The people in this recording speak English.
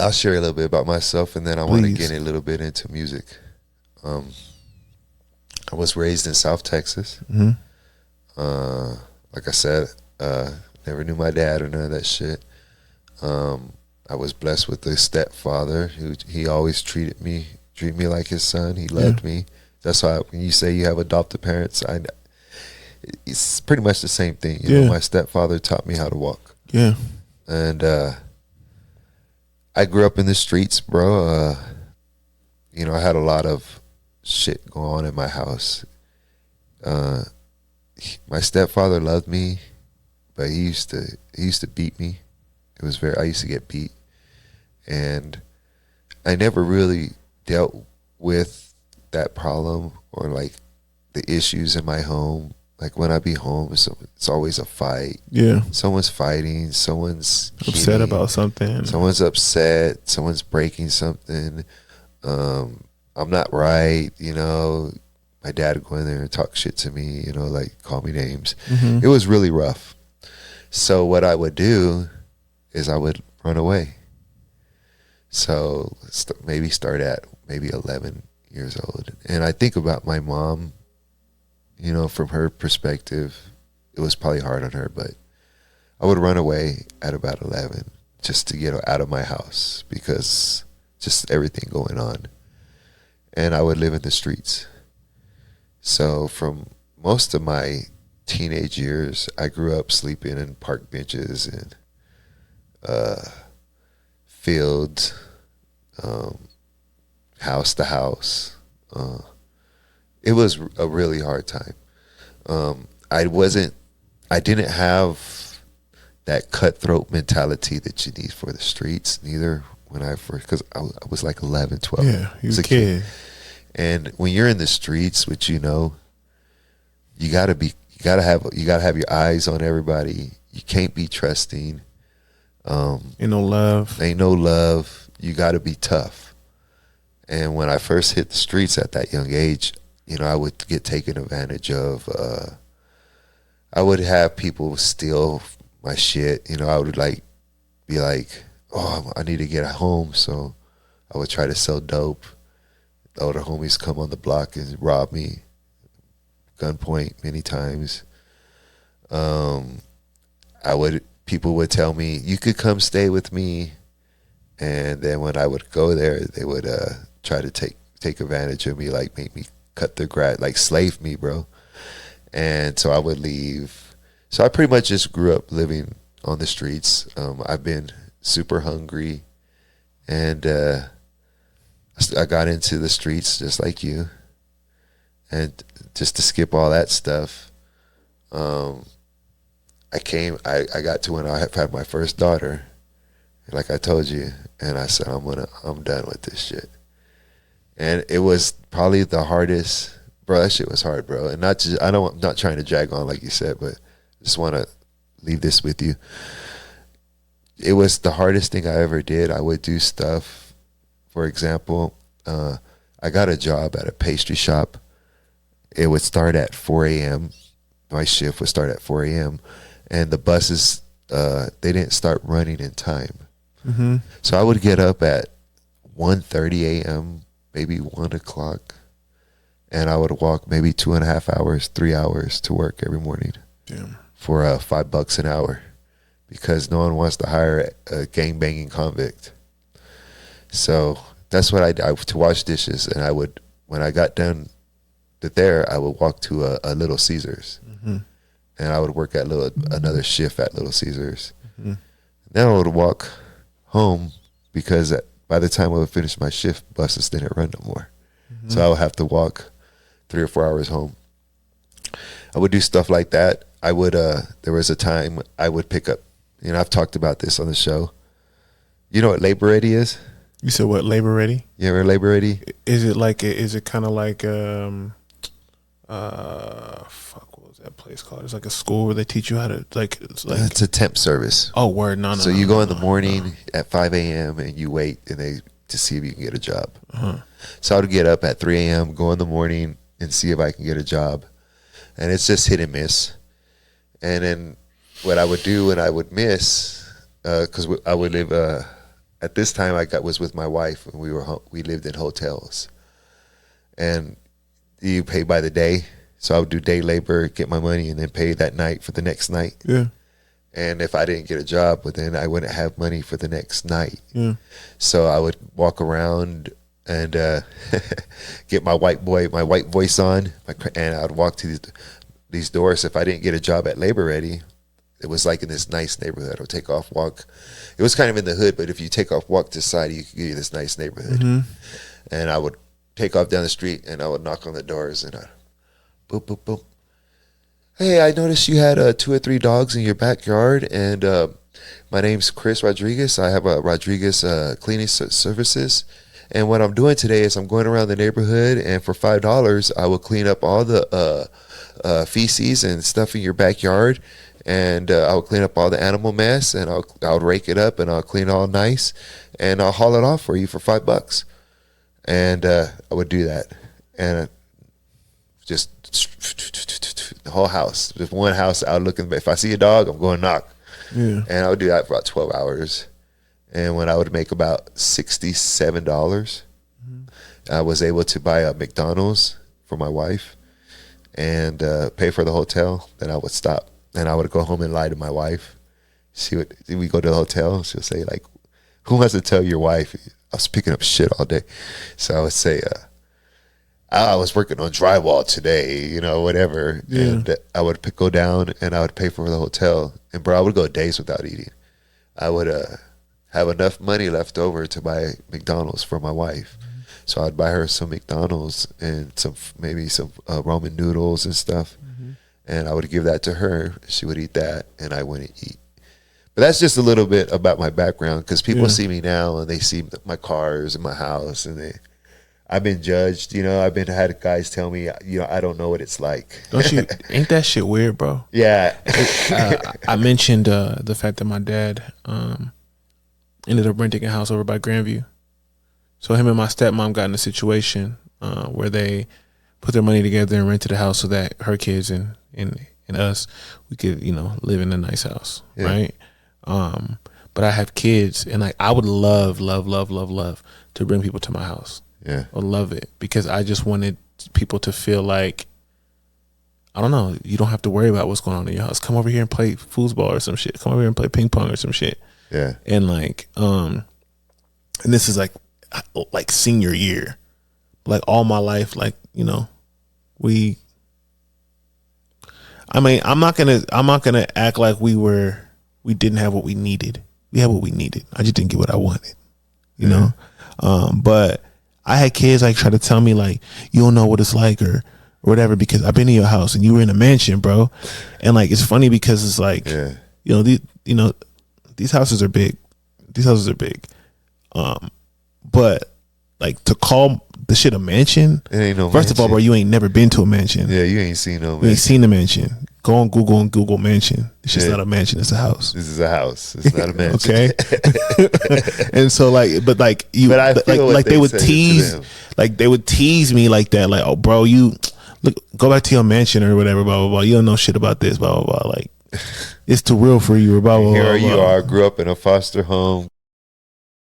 I'll share a little bit about myself, and then I want to Please. get a little bit into music. I was raised in South Texas. Mhm. Like I said, never knew my dad or none of that shit. I was blessed with a stepfather who he always treated me like his son. He loved me. That's why when you say you have adopted parents, it's pretty much the same thing. You know, my stepfather taught me how to walk. Yeah. And I grew up in the streets, bro. You know, I had a lot of shit going on in my house. My stepfather loved me, but he used to beat me. I used to get beat, and I never really dealt with that problem or like the issues in my home. Like when I be home, it's always a fight. Yeah. Someone's fighting. Someone's Upset hitting, about something. Someone's upset. Someone's breaking something. I'm not right. You know, my dad would go in there and talk shit to me. You know, like call me names. Mm-hmm. It was really rough. So what I would do is I would run away. So maybe start at maybe 11 years old. And I think about my mom, you know, from her perspective, it was probably hard on her, but I would run away at about 11 just to get out of my house because just everything going on. And I would live in the streets. So from most of my teenage years, I grew up sleeping in park benches and fields, house to house. It was a really hard time. I didn't have that cutthroat mentality that you need for the streets, neither when I first, because I was like 11, 12. Yeah, you was a kid. And when you're in the streets, which you know, you gotta have your eyes on everybody. You can't be trusting. Ain't no love. Ain't no love. You gotta be tough. And when I first hit the streets at that young age, you know, I would get taken advantage of. I would have people steal my shit. You know, I would be like, oh, I need to get home. So I would try to sell dope. The older homies come on the block and rob me. Gunpoint many times. People would tell me, you could come stay with me. And then when I would go there, they would try to take advantage of me, like make me cut the grass, like slave me, bro. And so I would leave. So I pretty much just grew up living on the streets. I've been super hungry, and I got into the streets just like you. And just to skip all that stuff, I got to when I had my first daughter, like I told you, and I said, I'm done with this shit. And it was probably the hardest, bro. That shit was hard, bro. And I'm not trying to drag on like you said, but I just want to leave this with you. It was the hardest thing I ever did. I would do stuff. For example, I got a job at a pastry shop. It would start at 4 a.m. My shift would start at 4 a.m. And the buses, they didn't start running in time. Mm-hmm. So I would get up at 1:30 a.m., maybe 1 o'clock, and I would walk maybe 2.5 hours, 3 hours to work every morning. Damn. For $5 an hour, because no one wants to hire a gang-banging convict. So that's what I did, to wash dishes. And when I got done there, I would walk to a Little Caesars. Mm-hmm. And I would work at another shift at Little Caesars. Mm-hmm. Then I would walk home, because by the time I would finish my shift, buses didn't run no more. Mm-hmm. So I would have to walk 3 or 4 hours home. I would do stuff like that. There was a time I would pick up, you know, I've talked about this on the show. You know what labor ready is? You said what, labor ready? You ever labor ready? Is it kind of like, what was that place called? It's like a school where they teach you how to, it's a temp service. Oh, word, no. So you go in the morning at 5 a.m. and you wait to see if you can get a job. Uh-huh. So I would get up at 3 a.m., go in the morning and see if I can get a job. And it's just hit and miss. And then what I would do when I would miss, because I would live at this time I was with my wife, and we lived in hotels, and you pay by the day. So I would do day labor, get my money, and then pay that night for the next night. Yeah. And if I didn't get a job, but then I wouldn't have money for the next night. Yeah. So I would walk around and get my white voice on, and I'd walk to these doors. If I didn't get a job at Labor Ready, it was like in this nice neighborhood. I would take off, walk. It was kind of in the hood, but if you take off, walk to the side, you could get this nice neighborhood. Mm-hmm. And I would take off down the street, and I would knock on the doors, and boop, boop, boop. Hey, I noticed you had 2 or 3 dogs in your backyard, and my name's Chris Rodriguez. I have a Rodriguez Cleaning Services, and what I'm doing today is I'm going around the neighborhood, and for $5, I will clean up all the feces and stuff in your backyard, and I'll clean up all the animal mess, and I'll rake it up, and I'll clean it all nice, and I'll haul it off for you for $5. And I would do that, and just the whole house, just one house out looking. If I see a dog, I'm going to knock. Yeah. And I would do that for about 12 hours. And when I would make about $67, I was able to buy a McDonald's for my wife and pay for the hotel. Then I would stop, and I would go home and lie to my wife. We go to the hotel. She'll say, like, who wants to tell your wife I was picking up shit all day? So I would say, I was working on drywall today, you know, whatever. Yeah. And I would go down, and I would pay for the hotel. And bro, I would go days without eating. I would have enough money left over to buy McDonald's for my wife. So I'd buy her some McDonald's and maybe some ramen noodles and stuff. And I would give that to her. She would eat that, and I wouldn't eat. But that's just a little bit about my background, because people see me now, and they see my cars and my house, and I've been judged. You know, had guys tell me, you know, I don't know what it's like. Don't you? Ain't that shit weird, bro? Yeah. I mentioned the fact that my dad ended up renting a house over by Grandview. So him and my stepmom got in a situation where they put their money together and rented a house so that her kids and us, we could, you know, live in a nice house, right? But I have kids, and like I would love to bring people to my house. Yeah, I love it, because I just wanted people to feel like, I don't know, you don't have to worry about what's going on in your house. Come over here and play foosball or some shit. Come over here and play ping pong or some shit. Yeah. And like, and this is like senior year, like all my life, like, you know, I'm not gonna act like we didn't have what we needed. We had what we needed. I just didn't get what I wanted, you know? But I had kids like try to tell me like, you don't know what it's like or whatever, because I've been in your house and you were in a mansion, bro. And like, it's funny because it's like, you know, these houses are big. But like, to call the shit a mansion, it ain't no first mansion. of all, bro, you ain't never been to a mansion. Yeah, you ain't seen no mansion. You ain't seen a mansion. Go on Google and Google mansion. It's just not a mansion, it's a house. This is a house. It's not a mansion. Okay. And so like, but like you, but I feel like they would they would tease me like that, like, oh bro, you look, go back to your mansion or whatever, blah blah blah. You don't know shit about this, blah blah blah. Like, it's too real for you, or blah blah blah. Here you blah. are, grew up in a foster home,